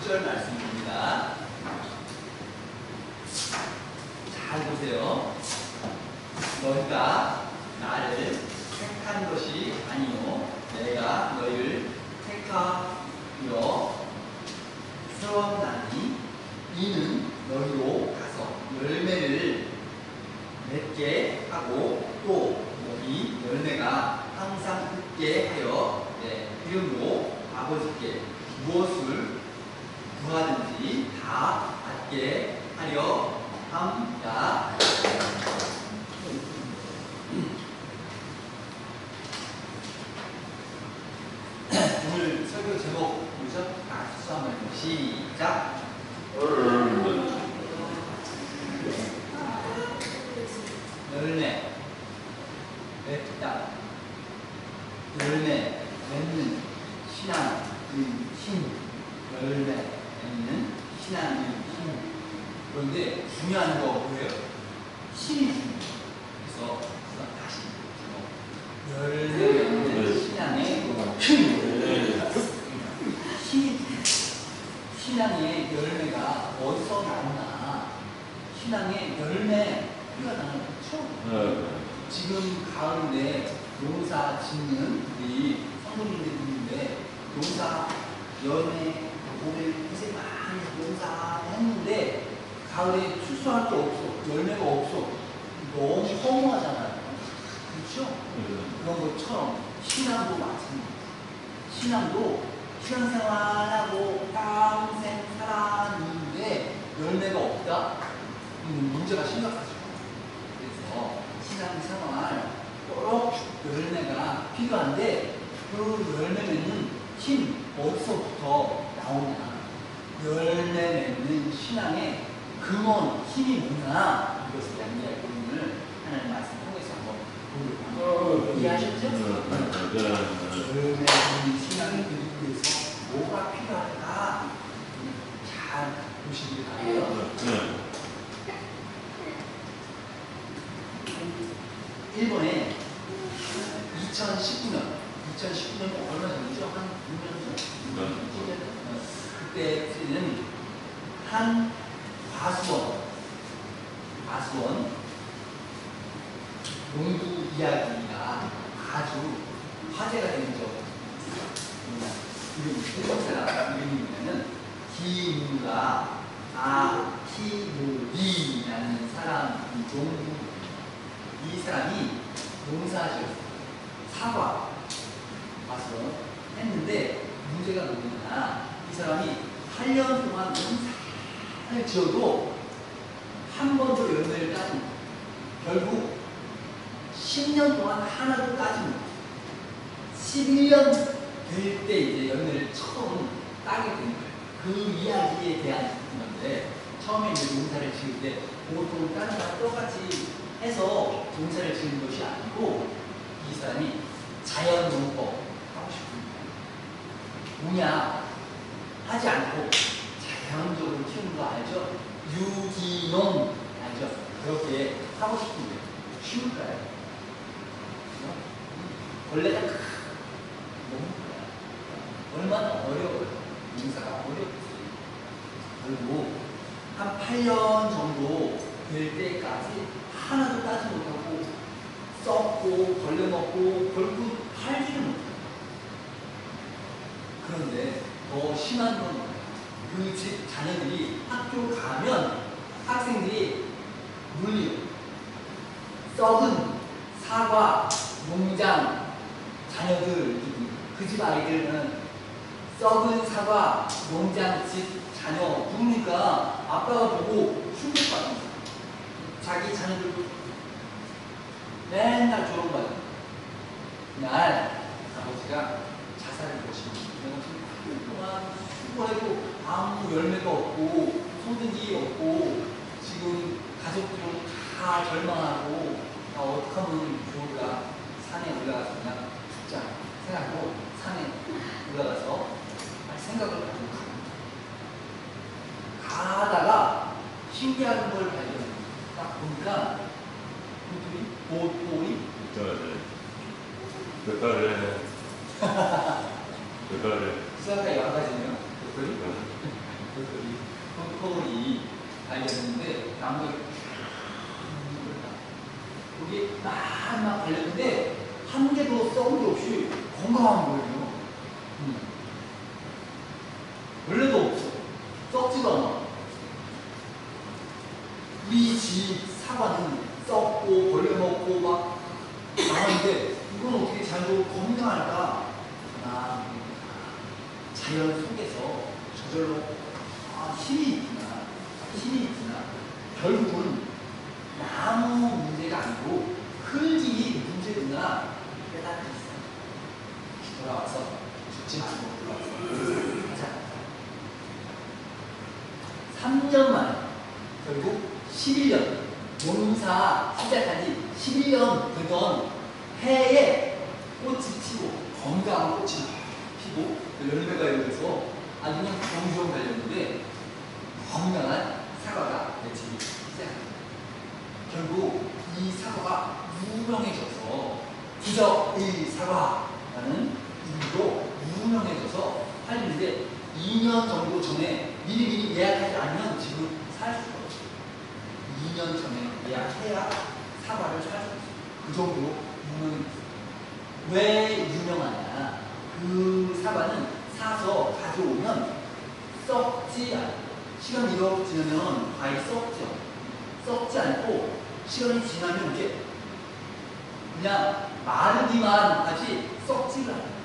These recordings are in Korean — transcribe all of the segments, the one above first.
10절 말씀입니다. 잘 보세요. 너희가 나를 택한 것이 아니요 내가 너희를 택하여 세웠나니 이는 너희로 가서 열매를 맺게 하고 또 너희 열매가 항상 있게 하여 내 이름으로 아버지께 무엇을 구하든지 다 받게 하려 함이다. 오늘 설교 제목 뭐죠? 박수 한번 시작. 열매 맺다. 열매 맺는 신앙의 힘. 열매 맺는 신앙의 힘. 그런데 중요한 거 뭐예요? 힘이 중요해요. 그래서 다시 열매 맺는 신앙의 힘. 신앙의 열매가 어디서 나오나? 신앙의 열매 피가 나는 거죠. 지금 가을인데 농사 짓는 우리 성도님들 있는데 농사 연애 올해 고생 많이 농사 했는데 가을에 출소할 게 없어. 열매가 없어. 너무 허무하잖아요. 그렇죠? 그런 것처럼 신앙도 마찬가지예요. 신앙도 신앙생활하고 평생 살았는데 열매가 없다? 문제가 심각하죠. 그래서 신앙생활 꼭 열매가 필요한데 그 열매 맺는 힘 어디서부터 나오냐? 열매 맺는 신앙의 근원, 힘이 뭐냐? 이것에 대한 이야기를 하나님 말씀 통해서 한번 보도록 합니다. 이해하셨죠? 열매 맺는 신앙이 되기 위해서 뭐가 필요할까? 잘 보시기 바라요. 일본에 2019년 얼마 전이죠? 한 6년 전? 그때는 한 과수원 농구 이야기가 아주 화제가 된 적이 있습니다. 일본 사람 이름이면은 기무라 아키무리라는 사람이 농구 이 사람이 농사지었어요. 사과 와서 했는데 문제가 뭐냐? 이 사람이 8년 동안 농사를 지어도 한 번도 열매를 따지 못해요. 결국 10년 동안 하나도 따지 못해요. 11년 될 때 이제 열매를 처음 따게 된 거예요. 그 이야기에 대한 건데 처음에 이제 농사를 지을 때 보통 다른 거랑 똑같이 해서 농사를 지은 것이 아니고 이 사람이 자연농법 하고 싶은 뭐냐 하지 않고 자연적으로 키우는 거 알죠? 유기농 알죠? 그렇게 하고 싶은 거예요. 쉬울까요? 벌레가 너무 커요. 얼마나 어려워요. 농사가 어렵지. 그리고 한 8년 정도 될 때까지 하나도 따지 못하고 썩고 벌레먹고 결국 팔지를 못해요. 그런데 더 심한 건 그 집 자녀들이 학교 가면 학생들이 물려 썩은 사과 농장 자녀들 그 집 아이들은 썩은 사과 농장 집 자녀 누우니까 아빠가 보고 충격받는 거예요. 자기 자녀들도 맨날 졸업받아요. 날 아버지가 자살을 거십니다. 내가 지금 8년 동안 수고해도 아무 열매가 없고 소득이 없고 지금 가족들은 다 절망하고 나 어떻게 하면 좋을까? 산에 올라가서 그냥 죽자 생각하고 산에 올라가서 생각을 가지고 갑니다. 가다가 신기한 걸 발견해요. 딱 보니까 보통이 수학과 여러 가지네요. 털이 발견했는데 나무가 여기 막 발렸는데 한 개도 썩은 게 없이 건강한 거예요. 원래도 없어. 썩지도 않아. 우리 집 사과는 썩고 벌려먹고 막 나오는데 이건 어떻게 잘도 건강할까? 아, 자연 속에서 저절로 힘이 있구나. 결국은 나무 문제가 아니고 흙이 문제구나 깨닫겠어. 돌아와서 죽지 말고 돌아와서 가자. 3년 만에 결국 11년 농사 시작한 지 11년 되던 해에 꽃이 피고 건강한 꽃이 피고 열매가 열려서 아주 그냥 경주형 달렸는데 건강한 사과가 맺히기 시작합니다. 결국 이 사과가 유명해져서 기적의 사과라는 이름으로 유명해져서 팔리는데 2년 정도 전에 미리 예약하지 않으면 지금 살 수가 없어요. 2년 전에 예약해야 사과를 살 수 있어요. 그 정도로 유명해졌어요. 왜 유명하냐? 그 사과는 사서 가져오면 썩지 않고 시간이 이렇게 지나면 과일이 썩지 않고 시간이 지나면 이게 그냥 마르기만 하지 썩지가 않아요.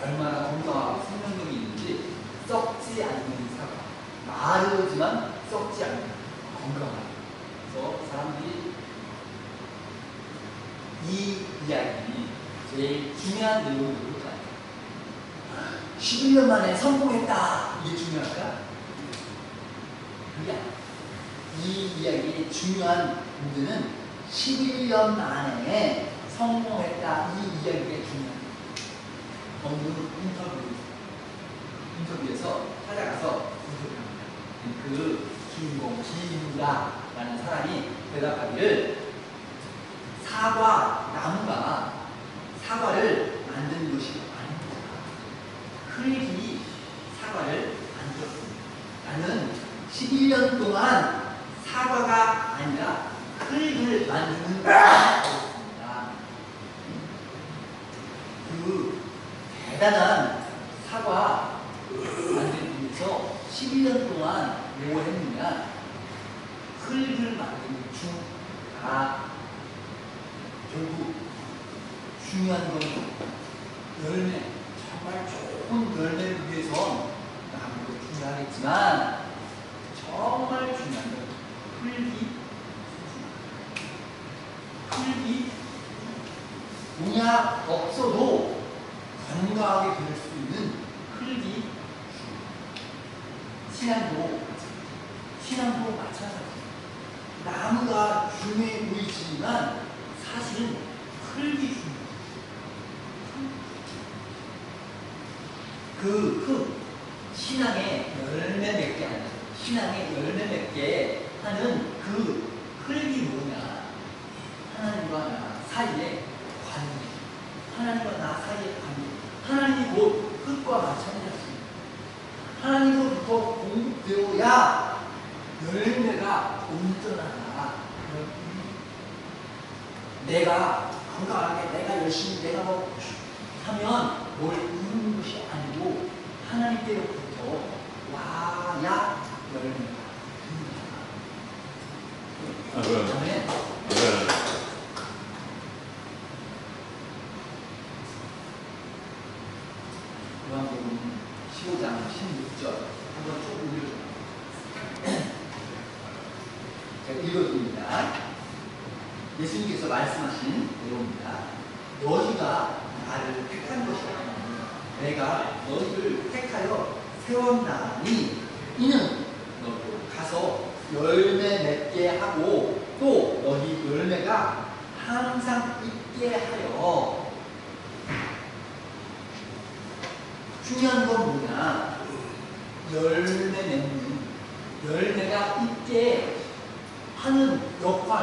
얼마나 건강하고 생명력이 있는지 썩지 않는 사과. 마르지만 썩지 않는 건강하고. 그래서 사람들이 이 이야기 제일 중요한 내용을 볼까요? 11년 만에 성공했다. 이게 중요할까? 그게 아니야. 이 이야기의 중요한 문제는 11년 만에 성공했다. 이 이야기가 중요한 어느 인터뷰에서 찾아가서 인터뷰합니다. 그 주인공 김우라라는 사람이 대답하기를 나무가 사과를 만든 것이 아닙니다. 흙이 사과를 만들었습니다. 나는 11년 동안 사과가 아니라 흙을 만드는 사과였습니다. 그 대단한 사과 만들기 위해서 11년 동안 뭐 했느냐? 흙을 만드는 결국 중요한 건 열매, 정말 좋은 열매를 위해선 나무도 중요하겠지만 정말 중요한 건 흙이 농약 없어도 건강하게 될 수 있는 흙이 신앙도 마찬가지입니다. 나무가 중요해 보이지만 사실은 흙이 중요해요. 그 흙, 신앙의 열매 맺게 하는, 신앙의 열매 맺게 하는 그 흙이 뭐냐? 하나님과 나 사이의 관계. 하나님과 나 사이의 관계. 하나님이 곧 흙과 마찬가지입니다. 하나님으로부터 공급되어야 열매가 온전하다. 내가 건강하게, 내가 열심히, 내가 뭐 하면 뭘 이루는 것이 아니고 하나님께로부터 와야 열매가 듭니다. 아멘. 요한복음 15장 16절 한번 쭉 읽어줘요. 제가 읽어드립니다. 예수님께서 말씀하신 내용입니다. 너희가 나를 택한 것이 아니니 내가 너희를 택하여 세웠나니 이는 너희도 가서 열매 맺게 하고 또 너희 열매가 항상 있게 하여. 중요한 건 뭐냐? 열매 맺는, 열매가 있게 하는 역할,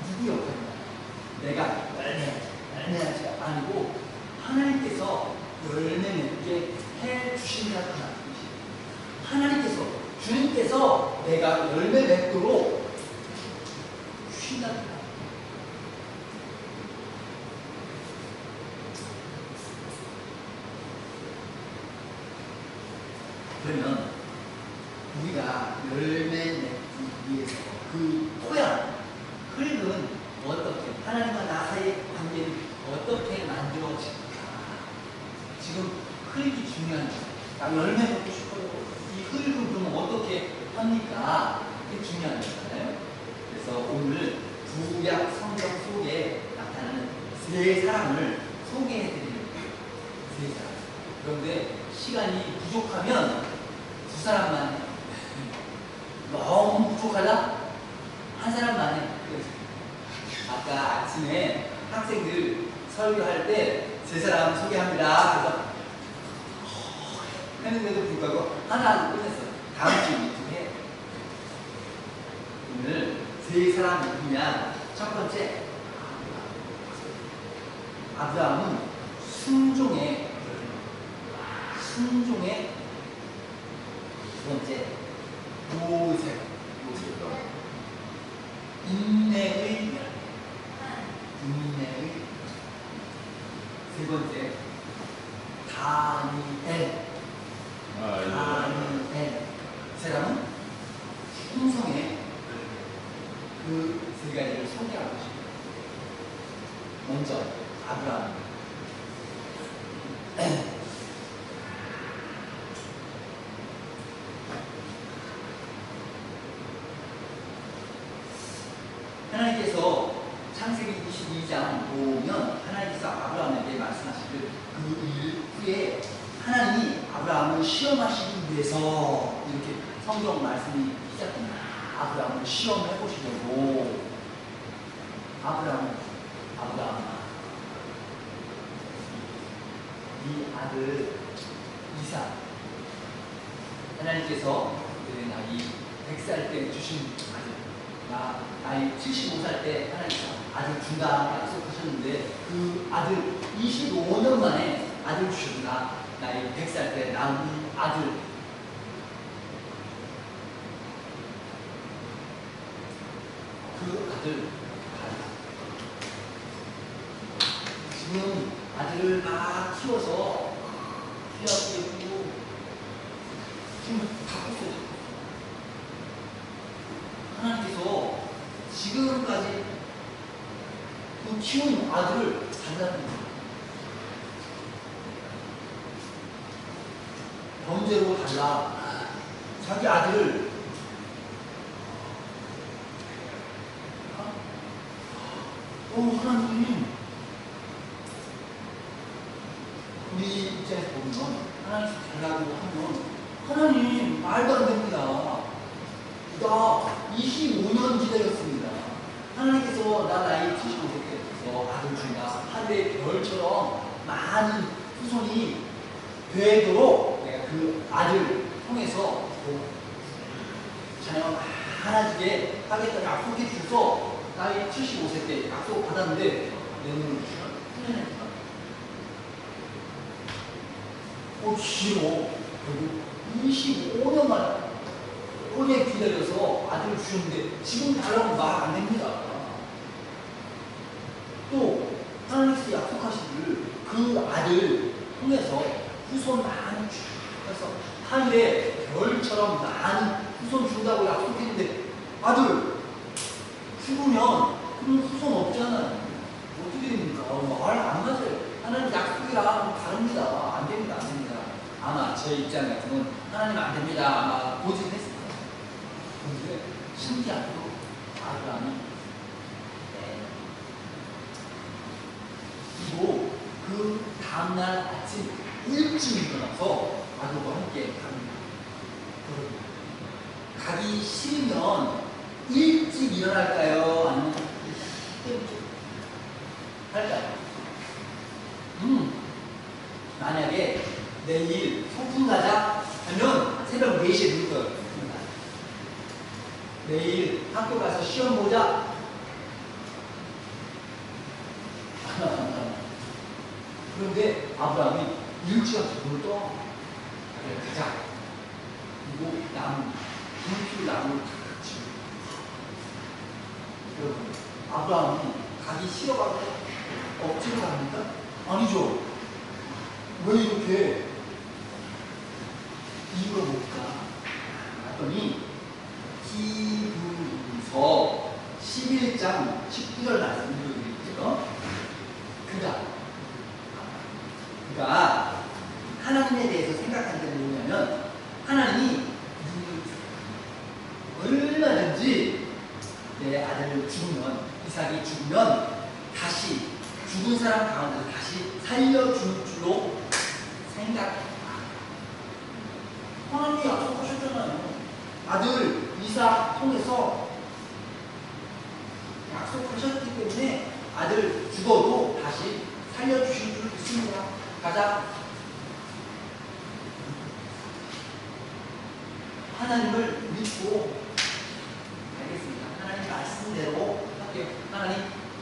누구 역할이냐? 내가 열매하지 아니고 하나님께서 열매 맺게 해 주신다는 뜻이에요. 하나님께서 내가 열매 맺도록 쉰다. 그러면 우리가 열매 맺기 위해서 그 토양, 흙은 어떻게, 하나님과 나 사이의 관계를 어떻게 만들어질까? 지금 흙이 중요한 거예요. 나 열매 맺고 싶어요. 이 흙은 그럼 어떻게 합니까? 그게 중요한 거잖아요. 그래서 오늘 구약 성경 속에 나타나는 세 사람을 소개해드리는 거예요. 세 사람. 그런데 시간이 부족하면 두 사람만 해요. 너무 부족하다? 한 사람만 해요. 아까 아침에 학생들 설교할 때 세 사람 소개합니다. 그래서 했는데도 불구하고 하나 끝냈어요. 다음 주에 해. 오늘 세 사람 누구냐? 첫 번째, 아브라함은 순종의 두 번째, 요셉. 인내의 세 번째, 다니엘. 세 사람은 충성의 그 세 가지를 소개하고 싶어요. 먼저 아브라함. 하나님께서 창세기 22장 보면 하나님께서 아브라함에게 말씀하시길 그 일 후에 하나님이 아브라함을 시험하시기 위해서 이렇게 성경 말씀이 시작됩니다. 아브라함을 시험해 보시려고. 아브라함, 네 아들 이삭, 하나님께서 그의 나이 100살 때 주신 아들, 나이 75살 때 하나님께서 아들 준다 약속하셨는데 그 아들 25년 만에 아들 주신다. 나이 100살 때 낳은 아들. 그 아들 지금 아들을 막 키워서 키우고 지금 다 컸어요. 하나님께서 지금까지 그 키운 아들을 달라는 거예요. 범죄로 달라. 자기 아들을 하나님, 우리 입장에서 보면 하나님 달라고 하면 하나님 말도 안 됩니다. 나 25년 기다렸습니다. 하나님께서 나 나이 75세 때부터 아들 준다. 하늘의 별처럼 많은 후손이 되도록 내가 그 아들 통해서 자녀가 많아지게 하겠다고 약속해 주셔서 나이 75세 때 약속 받았는데 내 눈을 풀려냈다. 길어. 결국 25년 만에 오래 기다려서 아들을 주셨는데 지금 달라고 말 안 됩니다. 또 하나님께서 약속하시기를 그 아들 통해서 후손 많이 주셔서 하늘에 별처럼 많은 후손 준다고 약속했는데 아들 죽으면 그런 후손 없잖아요. 어떻게 됩니까? 말 안 맞아요. 하나님 약속이랑 다릅니다. 안 됩니다. 안 됩니다. 아마 제 입장 같으면 하나님 안 됩니다. 아마 고집했을 거예요. 그런데 신기하게도 아브라함이 그리고 그 다음날 아침 일찍 일어나서 아들과 함께 갑니다. 가기 싫으면 일찍 일어날까요? 아니면 할까요? 만약에 내일 소풍 가자 하면 새벽 4시에 누울 거예요. 내일 학교 가서 시험 보자. 그런데 아브라함이 일찍 눈을 떠. 그래, 가자. 그리고 나무 분필 나무를 탁 치고. 여러분, 아브라함이 가기 싫어가지고 억지로 갑니까? 아니죠. 왜 이렇게 이유가 뭘까? 봤더니 히브리서 11장 19절 말씀을 드릴게요. 그가 하나님에 대해서 생각하는 게 뭐냐면 하나님이 얼마든지 내 아들을 죽으면 이삭이 죽으면 다시 죽은 사람 가운데서 다시 살려줄 줄로 생각했다. 하나님이 약속하셨잖아요. 아들 이삭 통해서 약속하셨기 때문에 아들 죽어도 다시 살려주실 줄 믿습니다. 가자. 하나님을 믿고 알겠습니다. 하나님 말씀대로 할게요. 하나님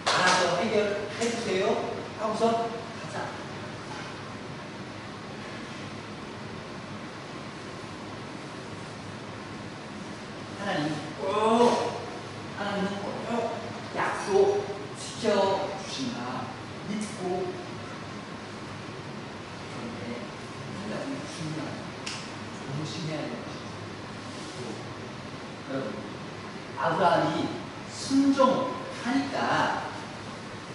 알아서 해결해 주세요. 하고서 가자. 하나님은 꼭 약속 지켜주신다. 믿고. 그런데 한 가지 중요한 조심해야 되는 것이죠. 여러분, 아브라함이 순종하니까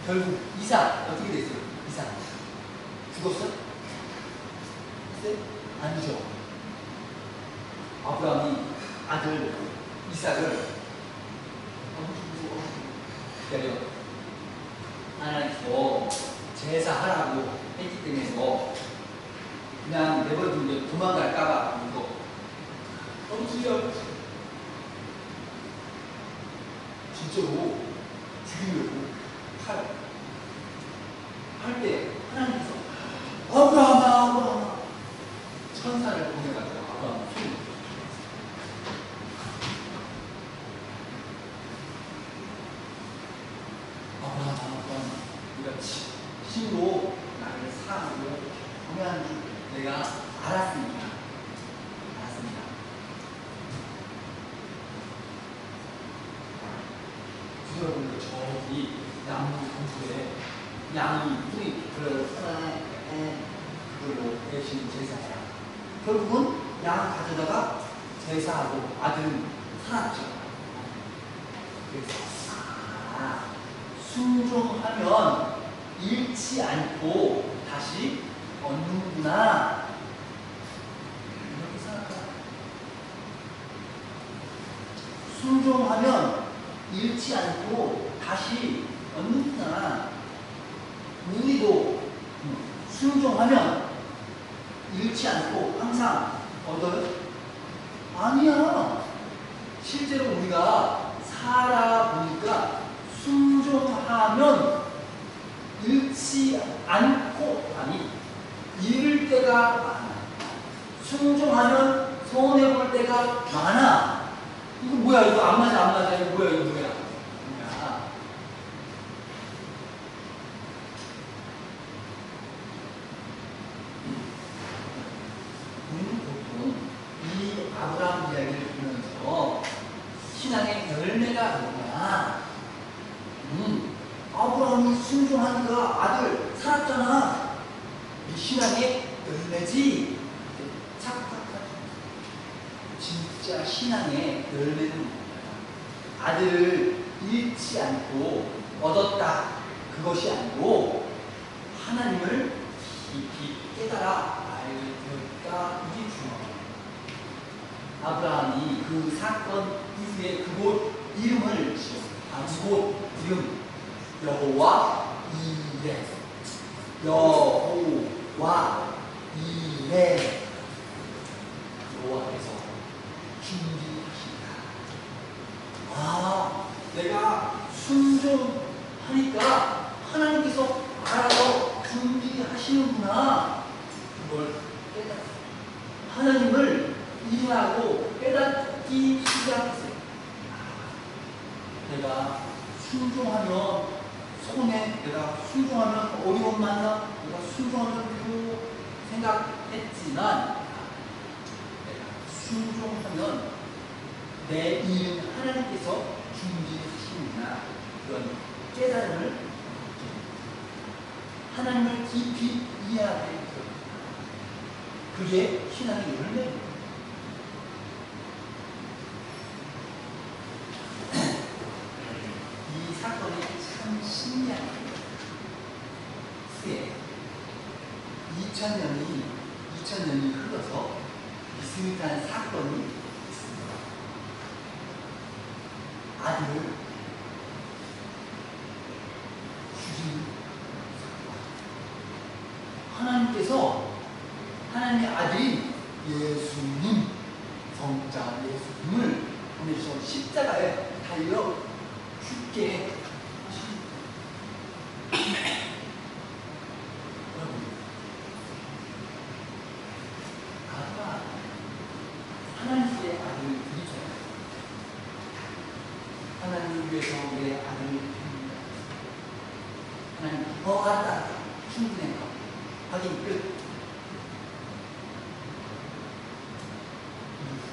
결국 이삭 어떻게 됐어요? 이삭 죽었어? 네? 아니죠. 아브라함이 아들 이삭을 기다려 하나님께서 제사하라고 했기 때문에 그냥 내버려두면 도망갈까봐 이거 너무 두려워. 진짜로 죽이려고 할 때 하나님께서 아브라함아 천사를 보내가지고 아브라함 손을 아브라함 네가 신으로 나를 사랑하고 경외하는 줄 내가 알았습니다. 여러분들 저기 나무 동굴에 양이 뿌리 그걸로 대신 제사해요. 결국은 양 가져다가 제사하고 아들은 살았죠. 그래서 순종하면 잃지 않고 다시 얻는구나 이렇게 생각해요. 순종하면 잃지 않고 다시 얻는구나. 우리도 순종하면 잃지 않고 항상 얻어요? 아니야. 실제로 우리가 살아보니까 순종하면 잃지 않고 잃을 때가 많아. 순종하면 손해볼 때가 많아. 이거 뭐야? 이거 안 맞아. 이거 뭐야? 우리는 보통 이 아브라함 이야기를 보면서 신앙의 열매가 뭐냐? 아브라함이 순종하니까 아들 살았잖아. 이 신앙의 열매지. 착각하죠. 진짜 신앙의 열매는 뭐냐? 아들을 잃지 않고 얻었다. 그것이 아니고 하나님을 깊이 깨달아 알게 되었다. 이게 중요합니다. 아브라함이 그 사건 이후에 그곳 이름을 지었습니다. 그곳 이름 여호와 이레. 여호와 이레. 여호와께서 준비하신다. 내가 순종하니까 하나님께서 알아서 준비하시는구나. 그걸 깨닫습니다. 하나님을 이해하고 깨닫기 시작했어요. 내가 순종하면 손해, 내가 순종하면 어려움 만나, 내가 순종하면 그리고 생각했지만 내가 순종하면 내 일은 하나님께서 중지하시는구나. 그런 깨달음을 하나님을 깊이 이해하게 됩니다. 그게 신앙의 열매입니다. 이 사건이 참 신기한 거예요. 후에 2000년이 흘러서 비슷한 사건이 있습니다. 아들을 주신 하나님께서 하나님의 아들인 예수님, 성자 예수님을 보내셔서 십자가에 달려 죽게 하십니다. 여러분, 아까 하나님의 아들을 드리잖아요. 하나님을 위해서 내 아들을 드립니다. 하나님, 알았다. 충분해. 확인 끝.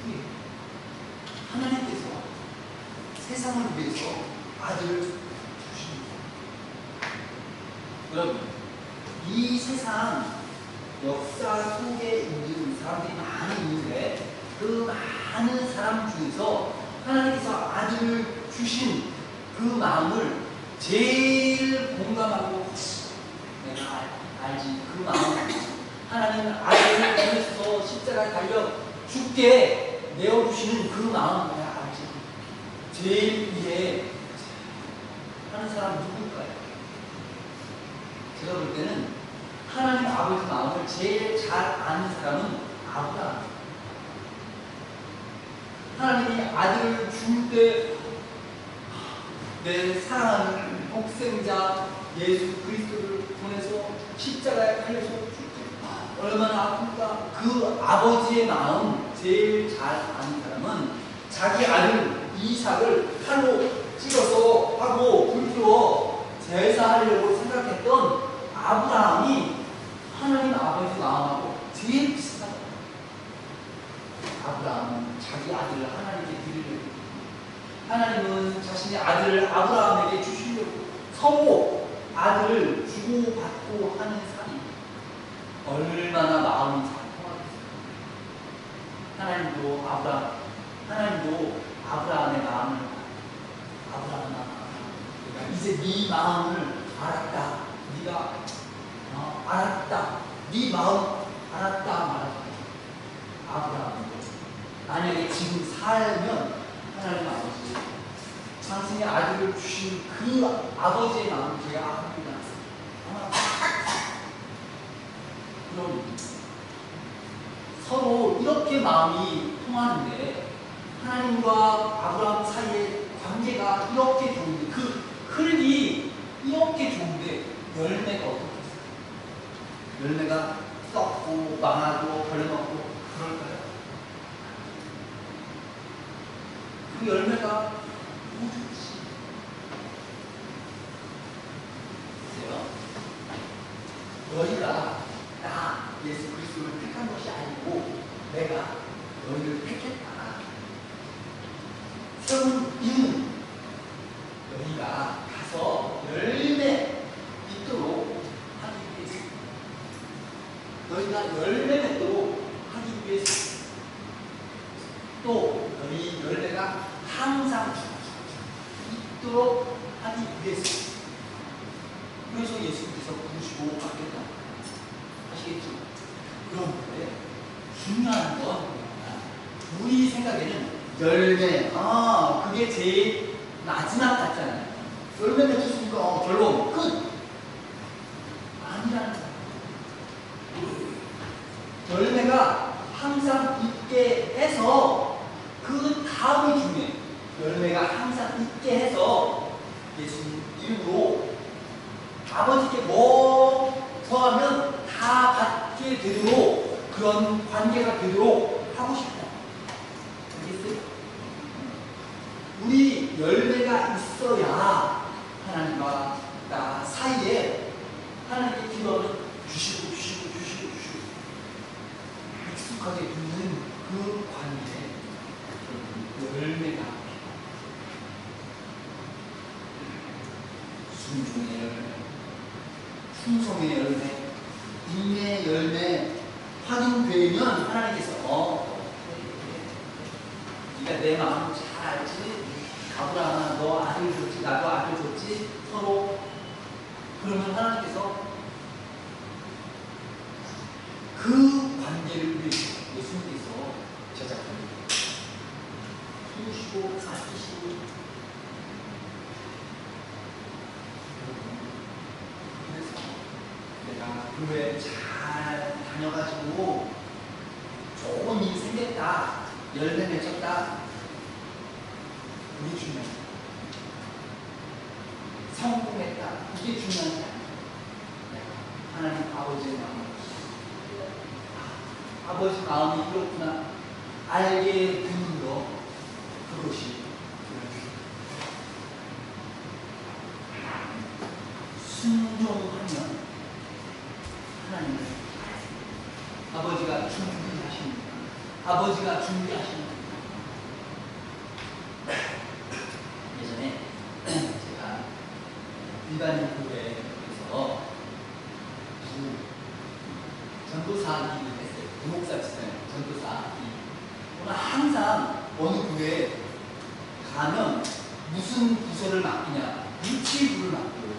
이후에 하나님께서 세상을 위해서 아들을 주십니다. 여러분, 이 세상 역사 속에 있는 사람들이 많이 있는데 그 많은 사람 중에서 하나님께서 아들을 주신 그 마음을 제일 공감하고 내가 알지. 그 마음. 하나님 아들을 보내셔서 십자가에 달려 죽게 내어주시는 그 마음 내가 알지. 제일 이해 하는 사람 누굴까요? 제가 볼 때는 하나님 아버지 마음을 제일 잘 아는 사람은 아브라함. 하나님이 아들을 줄 때 내 사랑하는 독생자 예수 그리스도를 보내서 십자가에 달려서 죽게 얼마나 아픈가. 그 아버지의 마음 제일 잘 아는 사람은 자기 아들 이삭을 칼로 찔러서 하고 불태워 제사하려고 생각했던 아브라함이 하나님 아버지 마음하고 제일 비슷하다. 아브라함은 자기 아들을 하나님께 드리려고, 하나님은 자신의 아들을 아브라함에게 주시려고 서로 아들을 주고받고 하는 삶이 얼마나 마음이 잘 통하겠어요. 하나님도 아브라함의 마음을, 아브라함아, 이제 네 마음을 알았다. 네가 알았다. 네 마음 알았다 말하죠. 아브라함도 만약에 지금 살면 하나님 아버지, 당신의 아들을 주신 그 아버지의 마음을 제가 압니다. 그럼 서로 이렇게 마음이 통하는데 하나님과 아브라함 사이의 관계가 이렇게 좋은데, 그 흐름이 이렇게 좋은데 열매가 어떻겠어요? 열매가 썩고 망하고 벌레먹고 그럴까요? 그 열매가 뭐든지 보세요. 너희가 나 예수 그리스도를 택한 것이 아니고 내가 너희를 택했다. 세운 이유는 너희가 가서 열매 맺도록 하기 위해서, 너희가 열매 맺도록 하기 위해서, 또 너희 열매가 항상 있도록 하기 위해서. 그래서 예수님께서 부르시고 받겠다 하시겠죠. 그런데 중요한 건 우리 생각에는 열매, 그게 제일 마지막 같잖아요. 열매 맺혔으니까 결론 끝. 아니라는 거예요. 열매가 항상 있게 해서 그 다음이 중요해요. 열매가 항상 있게 해서 예수님 이름으로 아버지께 뭐 구하면 다 받게 되도록, 그런 관계가 되도록 하고 싶다. 알겠어요? 우리 열매가 있어야 하나님과 나 사이에 하나님께 기도하면 주시고 익숙하게 듣는 그 관계, 열매 순종의 열매, 충성의 열매, 인내의 열매 확인되면 하나님께서 네가 내 마음을 잘 알지? 아브라함아 너 아들 줬지? 나도 아들 줬지? 서로. 그러면 하나님께서 그 관계를 위해서 예수님께서 제작합니다. 키우시고 아끼시고. 그래서 내가 교회 잘 다녀가지고 좋은 일이 생겼다, 열매 맺었다, 그게 중요해. 성공했다, 이게 중요한 게 아니야. 하나님 아버지의 마음, 아버지 마음이 이렇구나 알게 되는 거, 그것이 순종하면 하나님을 아버지가 준비하십니다. 아버지가 준비하십니다. 예전에 제가 일반인 교회에서 전도사 일을 했어요. 부목사 있어요. 전도사 일. 오늘 항상 어느 교회에 가면 무슨 부서를 맡기냐? 유치부를 맡겨요.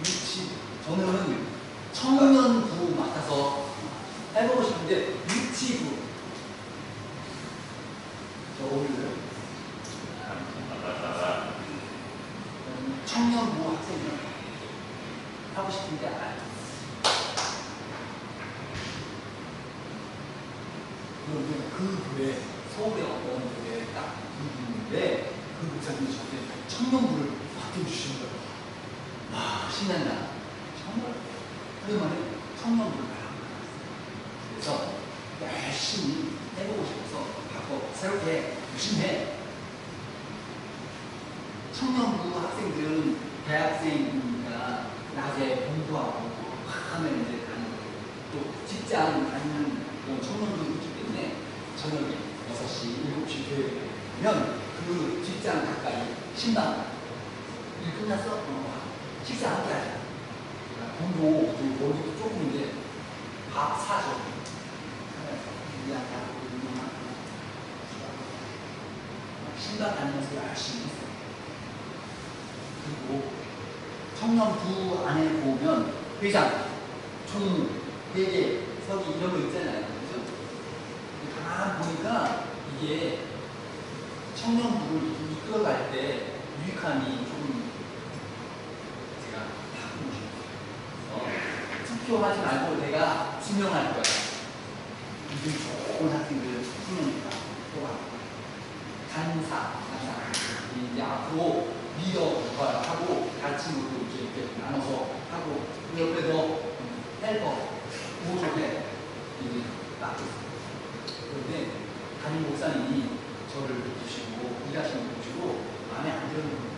유치부. 저는 청년부 맡아서 해보고 싶은데 유치부. 저 어울려요? 청년부 학생들 하고 싶은데 알아요. 그런데 그 교회, 서울에 어떤 교회에 딱 있는데 그 목사님이 저한테 청년부를 맡겨주시는 거예요. 와, 신난다. 정말 오랜만에 청년부를 받았어요. 그래서 열심히 해보고 싶어서 받고 새롭게 열심히 해. 청년부 학생들은 대학생이니까 낮에 공부하고 하면 이제 가는 거예요. 또 직장 다니는 청년들이 있기 때문에 저녁에 6시, 7시 교회면 그 직장 가까이 10만 원. 일 끝났어? 식사 함께 하자. 돈도 머리도 조금인데 밥 사줘. 신당 다니면서 열심히 했어요. 그리고 청년부 안에 보면 회장, 총무, 회계, 서기 이런 거 있잖아요. 그죠? 가만 보니까 이게 청년부를 이끌어갈 때 유익함이 조금 제가 바꾸고 싶어요. 투표하지 말고 내가 지명할 거야. 이들 좋은 학생들 수명이다. 또 간사. 이제 앞으로 리더 하고 가르치는 것도 이렇게 나눠서 하고 그 옆에도 헬퍼, 보조해 이제 맡겼어요. 그런데 담임 목사님이 저를 보시고 일하시는 거 보시고 마음에 안 드는 거예요.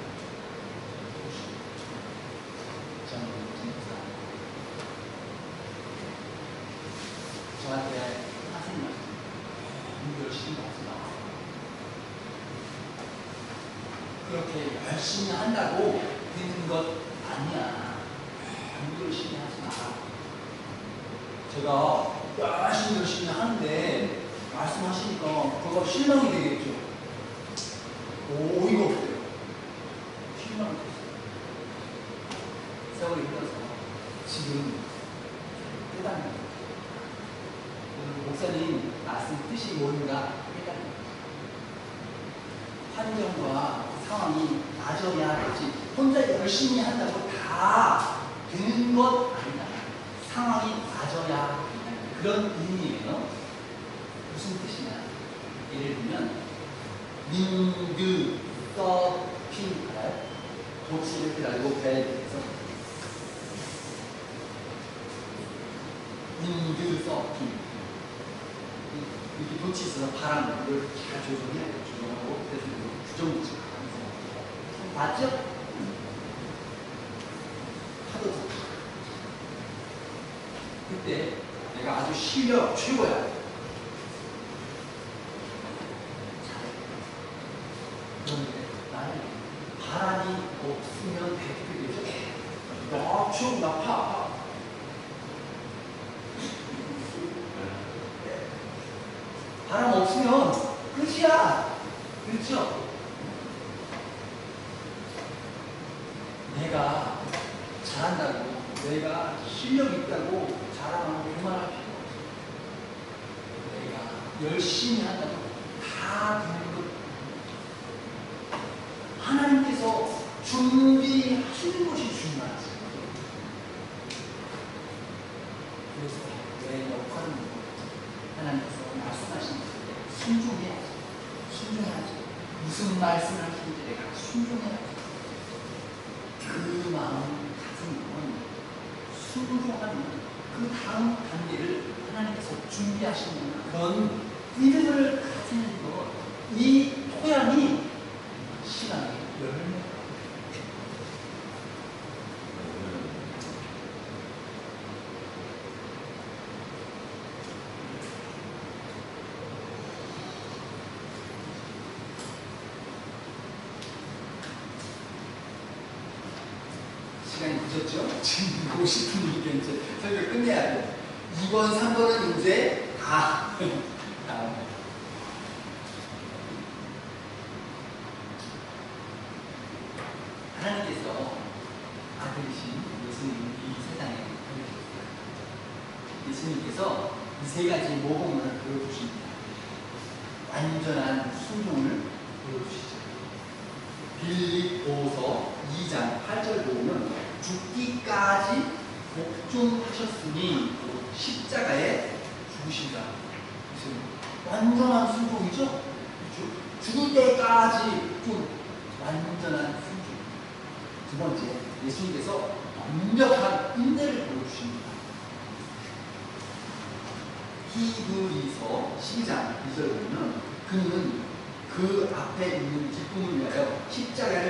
저는 목사 저한테 하세요. 열심히 하지 마. 그렇게 열심히 한다고 되는 것 아니야. 열심히 하지 마. 제가 열심히 하는데 말씀하시니까 그거 실망이 되겠죠. 어이가 없어요. 실망이 됐어요. 세월이 흘러서 지금 깨닫는 목사님 말씀 뜻이 뭔가 깨닫는 환경과 상황이 맞아야 되지. 혼자 열심히 한다고 다 되는 것 아니다. 상황이 맞아야 된다. 그런 의미예요. 무슨 뜻이냐? 예를 들면 민드 서핑 알아요? 도치를 이렇게 달고 배에 대해서 민드 서핑 이렇게 도치 있어서 바람을 잘 조정해야 돼. 조정하고 그래서 규정무치 맞죠? 파도 좋다. 그때 내가 아주 실력 최고야. 그런데 나는 바람이 없으면 100%죠. 지옥 나파. 바람 없으면 끝이야. 그렇죠? 내가 잘한다고, 내가 실력 있다고 자랑하고 교만할 필요 없어. 내가 열심히 한다고 다 되는 것. 하나님께서 준비하시는 것이 중요하지. 그래서 내 역할은 하나님께서 말씀하신 것에 순종해야지. 순종해야지. 무슨 말씀을 하시는지 내가 순종해야지. 그 마음 가슴은 순종하는 그 다음 단계를 하나님께서 준비하시는 그런 믿음을 가지는 것, 이 토양이 신앙의 열매. 시간이 늦었죠? 지금 50분이니까 이제 설교 끝내야 돼. 2번, 3번은 이제 다 다음에. 하나님께서 아들이신 예수님을 이 세상에 보내셨어요. 예수님께서 이 세 가지 모범을 보여주십니다. 완전한 순종을 보여주시죠. 빌립보서 2장 8절 보면 죽기까지 복종하셨으니 십자가에 죽으신다. 완전한 순종이죠? 그렇죠? 죽을 때까지 좀 완전한 순종. 두 번째, 예수님께서 완벽한 인내를 보여주십니다. 히브리서 12장 2절 보면 그는 그 앞에 있는 기쁨을 위하여 십자가를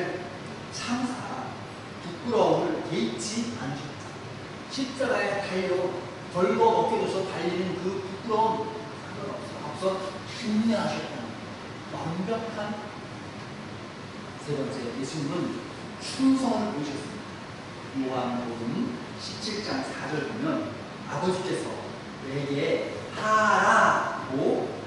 참사 부끄러움을 개의치 않으셨다. 십자가에 달려 벌거벗게 져서 달리는 그 부끄러움 상관없어. 앞서 인내하셨다. 완벽한. 세 번째, 예수님은 충성을 보이셨습니다. 요한복음 17장 4절 보면 아버지께서 내게 하라고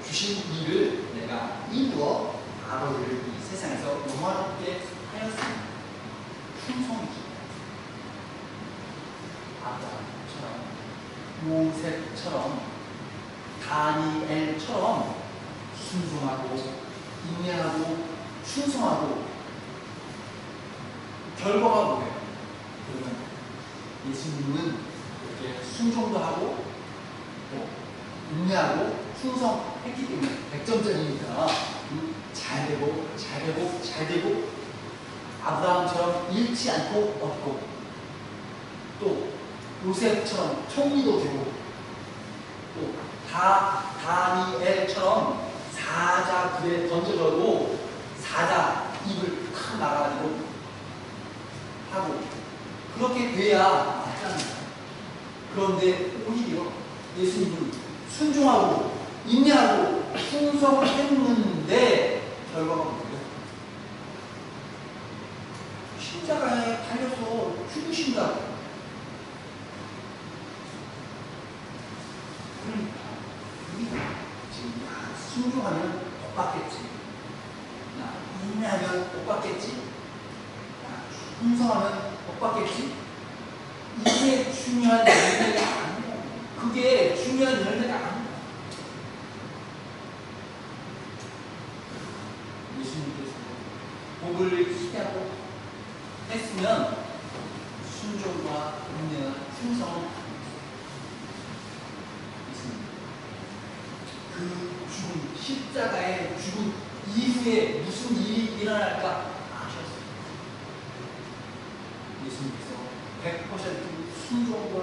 주신 일을 내가 이루어 아버지를 이 세상에서 영화롭게 하였습니다. 충성이죠. 아브라함처럼, 요셉처럼, 다니엘처럼 순종하고 인내하고 충성하고 결과가 뭐예요? 그러면 예수님은 이렇게 순종도 하고 인내하고 충성했기 때문에 100점짜리니까 잘 되고 아브라함처럼 잃지 않고 얻고 또 요셉처럼 총리도 되고 또 다니엘처럼 사자 굴에 던져져도 사자 입을 탁 막아가지고 하고 그렇게 돼야 맞잖아요. 그런데 오히려 예수님은 순종하고 인내하고 충성을 했는데 결과가 뭐예요? 십자가에 달려서 죽으신다고. 그러니까 우리가 지금 순종하면 복 받겠지, 인내하면 복 받겠지, 충성하면 복 받겠지. 이게 중요한 열매가 아니야. 그게 중요한 열매가 아니야. 예수님께서 복을 기대하고 했으면 순종과 인내와 충성은 있습니다. 그 죽음, 십자가의 죽음 이후에 무슨 일이 일어날까 아셨어요. 예수님께서 100% 순종과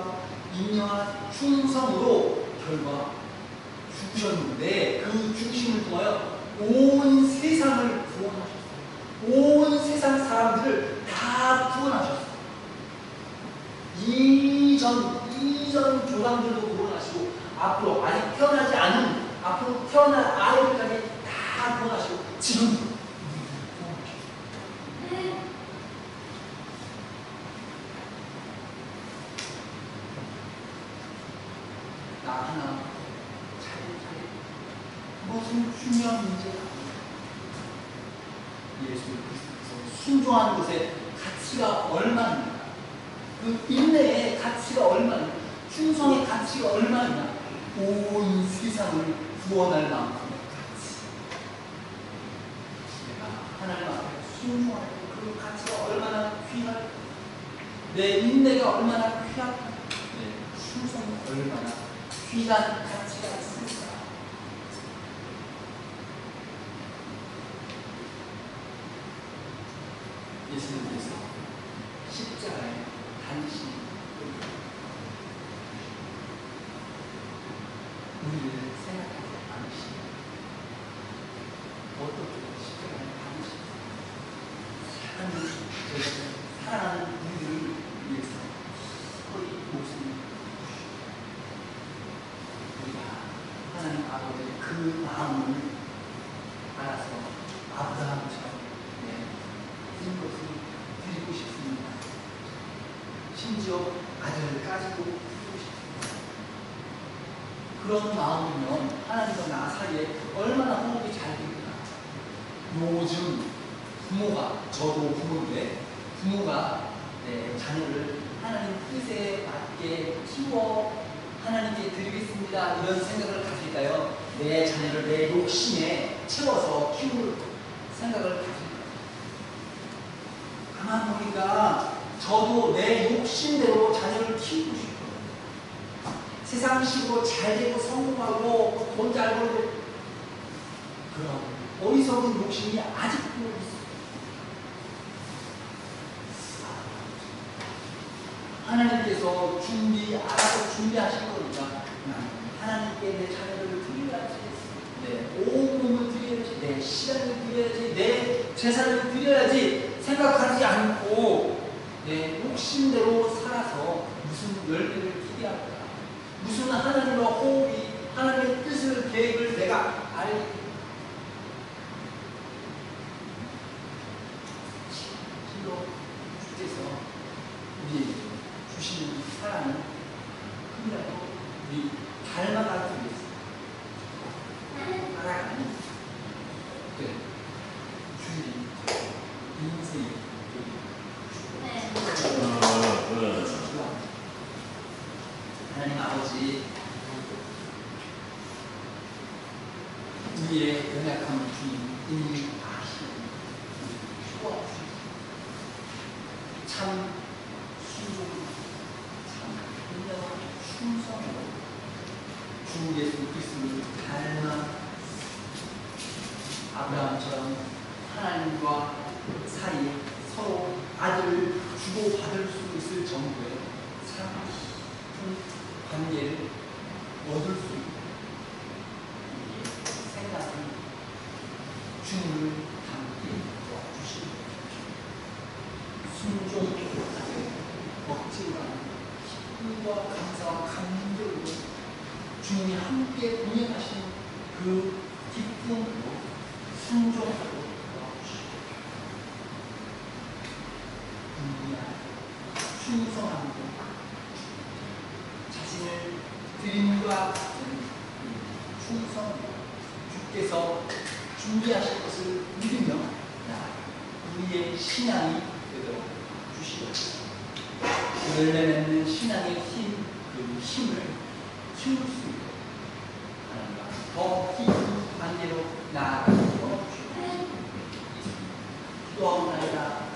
인내와 충성으로 결과 죽으셨는데 그 죽으심을 통하여 온 세상을 구원하셨어요. 온 세상 사람들을 다 구원하셨어요. 이전 조상들도 구원하시고 앞으로 아직 태어나지 않은 앞으로 태어날 아이들까지 다 구원하시고 지금 하나 차례차례 무슨 중요한 문제가 아니에요. 예수 그리스도께서 순종하는 것에 가치가 얼마나, 그 인내의 가치가 얼마나, 충성의 가치가 얼마나, 온 세상을 구원할 만큼의 가치. 내가 하나님 앞에 순종할 때 그 가치가 얼마나 귀할, 내 인내가 얼마나 귀한, 내 충성이 얼마나 귀한 가치가 있습니다. 예수님께서 십자가에 단신 우리를 생각하지 않으시고 어떻게 십자가에 단신 사랑하는 우리들을 위해서 거의 목숨을 우리가 하나님 아버지의 그 마음을 알아서 아브라함처럼 큰 것을 드리고 싶습니다. 심지어 아들까지도 드리고 싶습니다. 그런 마음이면 하나님과 나 사이에 얼마나 호흡이 잘 됩니까? 요즘 부모가, 저도 부모인데 부모가 자녀를 하나님 뜻에 맞게 키워 하나님께 드리겠습니다 이런 생각을 가질까요? 내 자녀를 내 욕심에 채워서 키울 생각을 가질까요? 가만 보니까 저도 내 욕심대로 자녀를 키우고 싶어요. 세상식으로 잘 되고 성공하고 돈 잘 벌고 그런 어리석은 욕심이 아직도 있어요. 하나님께서 알아서 준비하신 거니까 하나님께 내 자녀를 드려야지, 내 온몸을 드려야지, 내 시간을 드려야지, 내 재산을 드려야지 생각하지 않고 내 욕심대로 살아서 무슨 열매를 기대할까, 무슨 하나님과 호흡이, 하나님의 뜻을, 계획을 내가 알고 실로 주께서 우리에게 주시는 사랑은 그이라도 우리 닮아가기 위해서 따라가는 주님 인생의 하나님 아버지, 우리의 연약함을 주님 이미 아시는 우리 참 순종, 참 인정한 충성으로 주 예수 그리스도를 닮아 아브라함처럼 하나님과 사이에 서로 아들을 주고받을 수 있을 정도의 사랑 깊은 관계를 얻을 수 있고 우리의 생각을 주님을 함께 도와주시고 순종하고 억지로 기쁨과 감사와 감격으로 주님이 함께 동행하시는 그 기쁨으로 순종하고 도와주시고 충성함으로 자신을 드림과 같은 충성으로 주께서 준비하실 것을 믿으며 우리의 신앙이 되도록 주시옵소서. 열매 맺는 신앙의 힘, 그 힘을 키울 수 있도록 하나님과 더 깊은 관계로 나아가도록 주시옵소서. 기도하옵나이다.